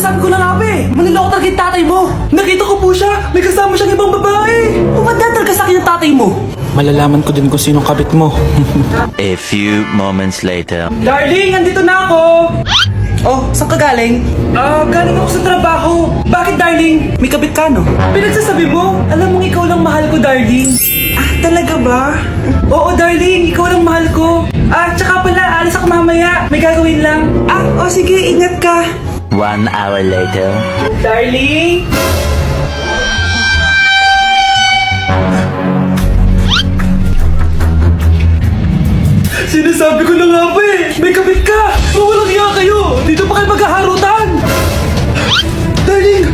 Sinasabi ko na nga ba eh. Manloloko talaga yung tatay mo. Nakita ko po siya. May kasama siyang ibang babae. Pumadya talaga sa akin yung tatay mo. Malalaman ko din kung sinong kabit mo. A few moments later. Darling, andito na ako! Oh, saan ka galing? Galing ako sa trabaho. Bakit, darling? May kabit ka, no? Pinagsasabi mo, alam mong ikaw lang mahal ko, darling. Talaga ba? Oo, darling, ikaw lang mahal ko. Tsaka pala, alis ako mamaya. May gagawin lang. Sige, ingat ka. 1 hour later. Darling! Sinasabi ko na nga ba eh! May kabit ka! Walang iya kayo! Dito pa kayo maghaharutan! Darling!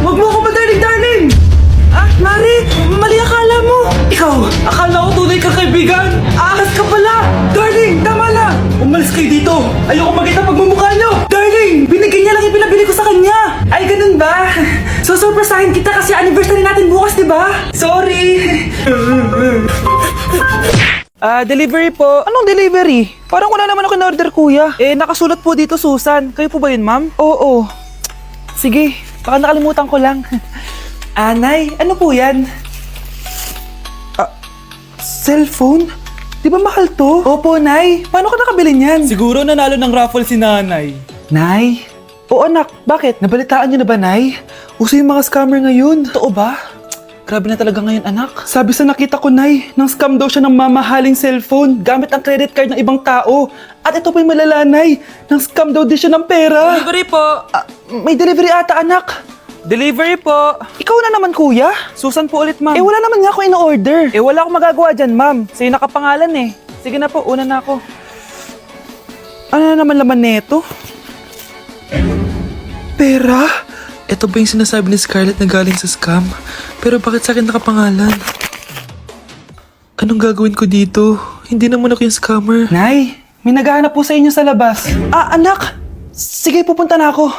Wag mo ako darling! Mari! Mali akala mo! Ikaw! Akala ko tunay ka kaibigan! Ahas ka pala! Darling! Tama na! Umalis kayo dito! Ayoko makita pagmumukha nyo! Darling! Binigyan niya lang yung pinabili ko sa kanya! Ay, ganun ba? So, surpresahin kita kasi anniversary natin bukas, di ba? Sorry! Delivery po. Anong delivery? Parang wala naman ako in-order, kuya. Nakasulat po dito, Susan. Kayo po ba yun, ma'am? Oo. Sige, baka nakalimutan ko lang. Nay, ano po yan? Cellphone? Di ba mahal to? Opo, Nay. Paano ka nakabili niyan? Siguro nanalo ng raffle si nanay. Nay? Oo, anak. Bakit? Nabalitaan niyo na ba, Nay? Uso yung mga scammer ngayon. Totoo ba? Grabe na talaga ngayon, anak. Sabi sa nakita ko, Nay, nang scam daw siya ng mamahaling cellphone gamit ang credit card ng ibang tao. At ito pa yung malala, Nay, nang scam daw din siya ng pera. Delivery po. May delivery ata, anak. Delivery po. Ikaw na naman, kuya. Susan po ulit, ma'am. Wala naman nga ako in-order. Wala akong magagawa dyan, ma'am. Sa'yo nakapangalan eh. Sige na po, una na ako. Ano na naman laman neto? Pera? Ito ba yung sinasabi ni Scarlett na galing sa scam? Pero bakit sa akin nakapangalan? Anong gagawin ko dito? Hindi naman ako yung scammer. Nay, may naghahanap po sa inyo sa labas. Anak! Sige, pupunta na ako.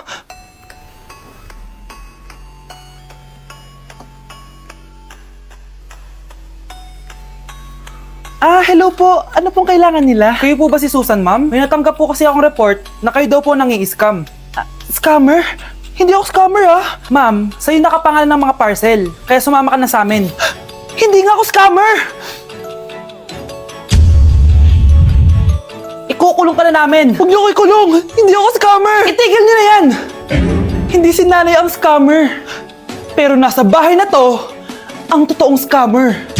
Hello po. Ano pong kailangan nila? Kayo po ba si Susan, ma'am? May natanggap po kasi akong report na kayo daw po nangi-scam. Scammer? Hindi ako scammer, Ma'am, sa'yo nakapangalan ng mga parcel. Kaya sumama ka na sa amin. Hindi nga ako scammer! Ikukulong ka na namin. Huwag niyo ko ikulong! Hindi ako scammer! Itigil niyo na yan! Hindi si nanay ang scammer. Pero nasa bahay na to, ang totoong scammer.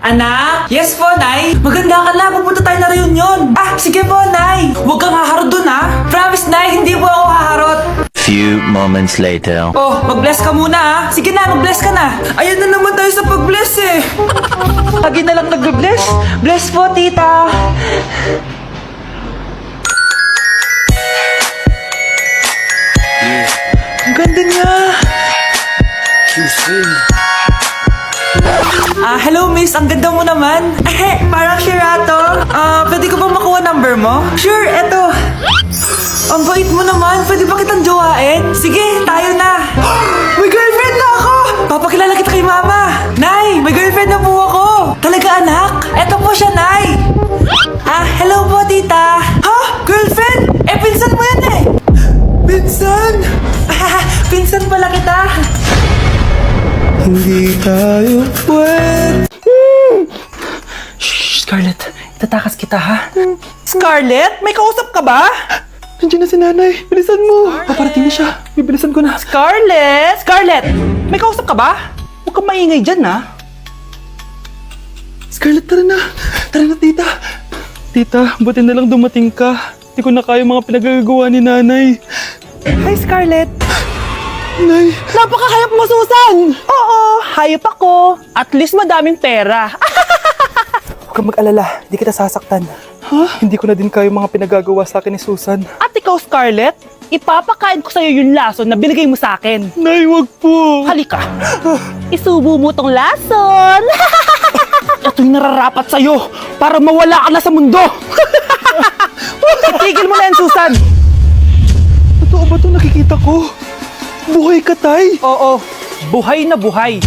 Anak? Yes po, Nay. Maganda ka na. Pupunta tayo na reunion. Sige po, Nay. Huwag kang haharot dun, Promise, Nay. Hindi po ako haharot. Few moments later. Oh, mag-bless ka muna, Sige na, mag-bless ka na. Ayan na naman tayo sa pag-bless, Lagi na lang nag-bless. Bless po, tita. Ang ganda niya. Hello, miss. Ang ganda mo naman. Parang Sherato. Pwede ko ba makuha number mo? Sure, eto. Ang bait mo naman. Pwede ba kitang jowain? Sige, tayo na. May girlfriend na ako! Papakilala kita kay mama. Nay, may girlfriend na po ako. Talaga, anak? Eto po siya, Nay. Hello po, tita. Girlfriend? Pinsan mo yan eh. Pinsan? Pinsan pala kita. Hindi tayo pwede. Shh, Scarlett. Itatakas kita, Scarlett? May kausap ka ba? Nandiyan na si nanay. Bilisan mo. Paparating na siya. Bibilisan ko na. Scarlett! Scarlett! May kausap ka ba? Huwag kang maingay dyan, Scarlett, tara na. Tara na, tita. Tita, buti na lang dumating ka. Hindi ko na kaya mga pinagagawa ni nanay. Hi, Scarlett. Nay. Napakahayap mo, Susan! Oo, hayop ako. At least madaming pera. Huwag kang mag-alala, hindi kita sasaktan. Ha? Hindi ko na din kayo mga pinagagawa sa akin ni Susan. At ikaw, Scarlett, ipapakain ko sa'yo yung lason na binigay mo sa akin. Nay, wag po. Halika, isubo mo tong lason. Ito'y nararapat sa'yo para mawala ka na sa mundo. Tigil mo na yan, Susan! Totoo ba ito nakikita ko? Buhay ka, Tay? Oo, buhay na buhay.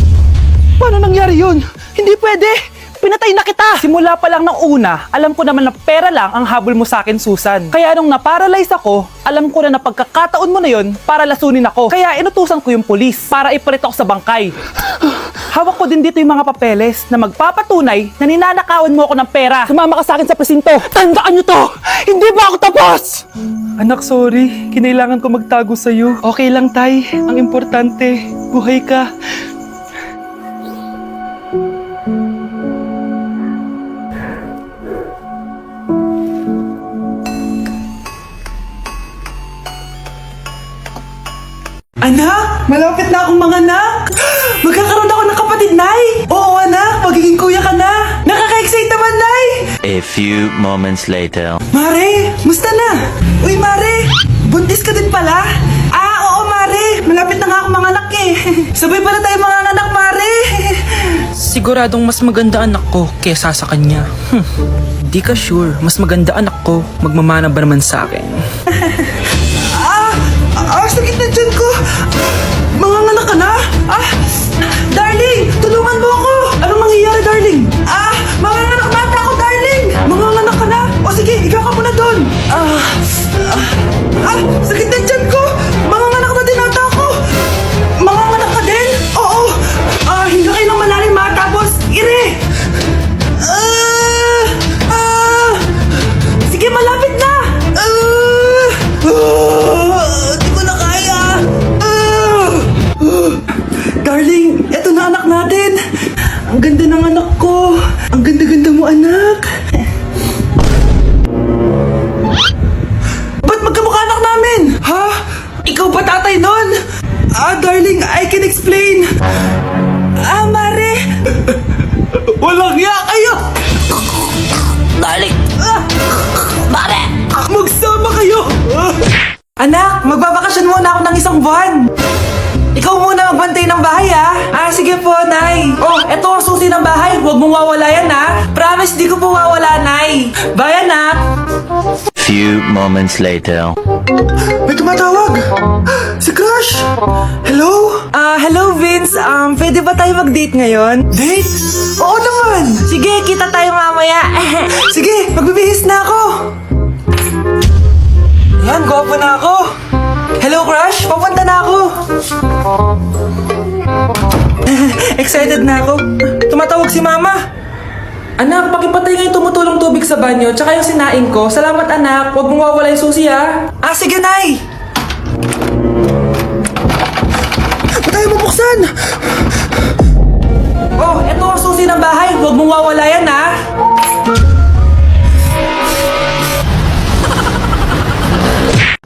Paano nangyari yun? Hindi pwede. Pinatay na kita! Simula pa lang ng una, alam ko naman na pera lang ang habol mo sa akin, Susan. Kaya nung naparalyze ako, alam ko na na pagkakataon mo na yon para lasunin ako. Kaya inutusan ko yung pulis para ipalit ako sa bangkay. Hawak ko din dito yung mga papeles na magpapatunay na ninanakawan mo ako ng pera. Sumama ka sa akin sa presinto. Tandaan nyo to! Hindi ba ako tapos? Anak, sorry. Kinailangan ko magtago sa'yo. Okay lang, Tay. Ang importante, buhay ka. Anak, malapit na akong manganak. Magkakaroon ako ng kapatid, Nay. Oo, anak, magiging kuya ka na. Nakaka-excite naman, Nay. A few moments later. Mare, musta na? Uy, Mare, buntis ka din pala? Oo, Mare, malapit na nga akong manganak eh. Sabay pala tayo manganak, Mare. Siguradong mas maganda anak ko kesa sa kanya. Di ka sure, mas maganda anak ko, magmamana ba naman sa akin? Sakit na dyan ko. Manganganak ka na? Darling, tulungan mo ako. Anong nangyayari, darling? Manganganak na ako, darling. Manganganak ka na? O sige, ikaw ka muna doon. Sakit na dyan ko. Manganganak na din ata ako. Manganganak ka din? Oo. Hinga kayo ng malalim, ha? Tapos, ire. Sige, malapit na. Di ko na kaya. Darling, eto na anak natin. Ang ganda ng anak ko. Ang ganda-ganda mo, anak. Ba't magkamukha anak namin? Ha? Ikaw ba tatay nun? Darling, I can explain. Mare. Walang hiya kayo. Darling! Mare! Magsama kayo. Anak, magbabakasyon muna ako ng isang buwan. Ikaw muna magbantay ng bahay, ha? Sige po, Nay. Eto ang susi ng bahay. Huwag mong wawala yan, ha? Promise, di ko po wawala, Nay. Bye, anak. Few moments later. May tumatawag. Si Crush. Hello? Hello, Vince. Pwede ba tayo mag-date ngayon? Date? Oo naman. Sige, kita tayo mamaya. Sige, magbibihis na ako. Yan, gwapo na ako. Hello, Crush. Papunta na ako. Excited na ako. Tumatawag si Mama. Anak, pakipatay nga yung tumutulong tubig sa banyo tsaka yung sinain ko. Salamat, anak. Huwag mong wawala yung susi, ha? Sige, Nay. Ba't tayo mabuksan? Eto ang susi ng bahay. Huwag mong wawala yan, ha?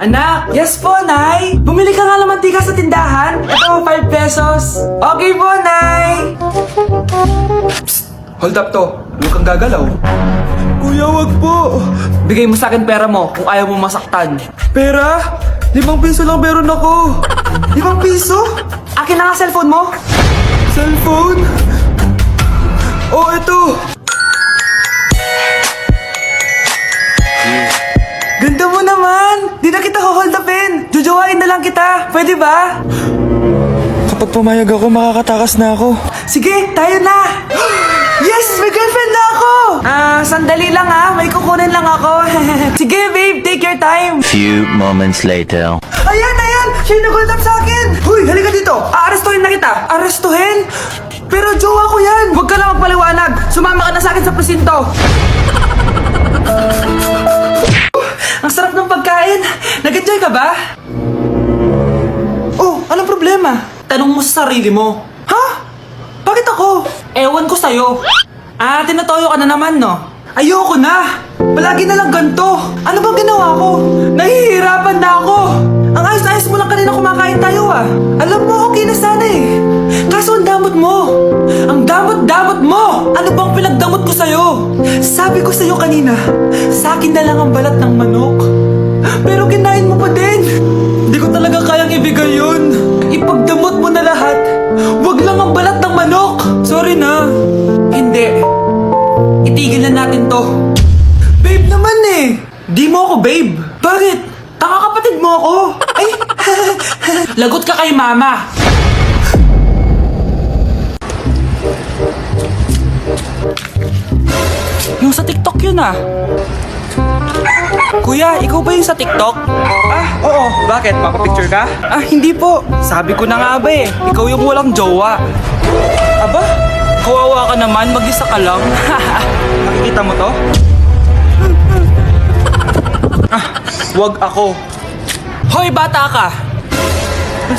Anak! Yes po, Nay! Bumili ka nga ng mantika sa tindahan. Ito, 5 pesos. Okay po, Nay! Psst! Hold up to. Huwag kang gagalaw. Kuya, wag po. Bigay mo sa akin pera mo kung ayaw mo masaktan. Pera? 5 piso lang meron ako. 5 piso? Akin na nga cellphone mo. Cellphone? Ito. Ganda mo naman! Di na kita hold upin! Jujuwain na lang kita! Pwede ba? Kapag pumayag ako, makakatakas na ako. Sige, tayo na! Yes! May girlfriend na ako! Sandali lang ha. May kukunin lang ako. Sige, babe. Take your time. Few moments later. Ayan! Siya yung nag-hold up sa akin! Huy, halika dito! Aarestuhin na kita! Arestuhin? Pero jowa ko yan! Huwag ka lang magpaliwanag! Sumama ka na sa akin sa presinto! Ang sarap ng pagkain! Nag-enjoy ka ba? Anong problema? Tanong mo sa sarili mo. Ha? Bakit ako? Ewan ko sa'yo. Tinatoyo ka na naman, no? Ayoko na! Palagi na lang ganito! Ano bang ginawa ko? Nahihirapan na ako! Ang ayos-ayos mo lang kanina kumakain tayo, Alam mo, okay na sana eh. Kaso ang damot mo! Ang damot-damot mo! Ano bang pinagdamot ko sa'yo? Sabi ko sa'yo kanina, sa akin na lang ang balat ng manok. Pero kinain mo pa din. Hindi ko talaga kayang ibigay yun. Ipagdamot mo na lahat. Wag lang ang balat ng manok. Sorry na. Hindi. Itigil na natin to. Babe naman eh. Di mo ako babe. Bakit? Tanga kapatid mo ako. Ay. Lagot ka kay mama. Yung sa TikTok yun ah. Kuya, ikaw ba yung sa TikTok? Ah, oo. Bakit? Papapicture ka? Ah, hindi po. Sabi ko na nga ba eh. Ikaw yung walang jowa. Aba? Kawawa ka naman. Mag-isa ka lang. Nakikita mo to? Ah, wag ako. Hoy, bata ka!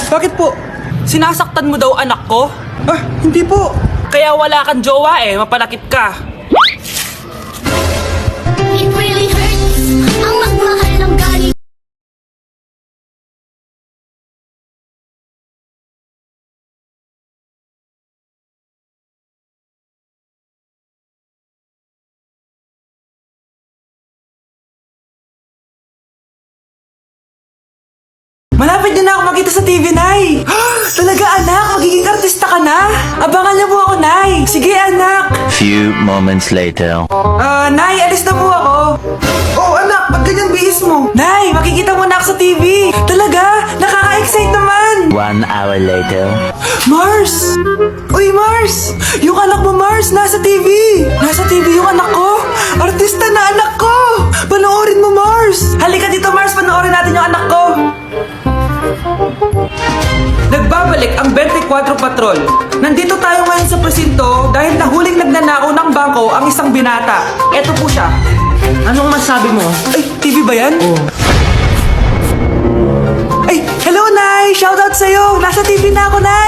Bakit po? Sinasaktan mo daw anak ko? Ah, hindi po. Kaya wala kang jowa eh. Mapalakit ka. It really hurts. Ang magmahal ng galing. Malapit na ako makita sa TV, Nay! Talaga, anak! Magiging artista ka na! Abangan niyo po ako, Nay! Sige, anak! Few moments later. Nay, alis na po ako! Oh, anak! Ba't ganyan bihis mo? Nay, makikita mo na ako sa TV! Talaga! Nakaka-excite naman! 1 hour later. Mars! Uy, Mars! Yung anak mo, Mars, nasa TV! Nasa TV yung anak ko! Artista na anak ko! Panoorin mo, Mars! Halika dito, Mars! Panoorin natin yung anak ko! Nagbabalik ang 24 Patrol. Nandito tayo ngayon sa presinto dahil nahuling nagnanakaw ng bangko ang isang binata. Eto po siya. Anong masabi mo? Ay, TV ba yan? Ay, hello, Nay! Shoutout sa'yo! Nasa TV na ako, Nay!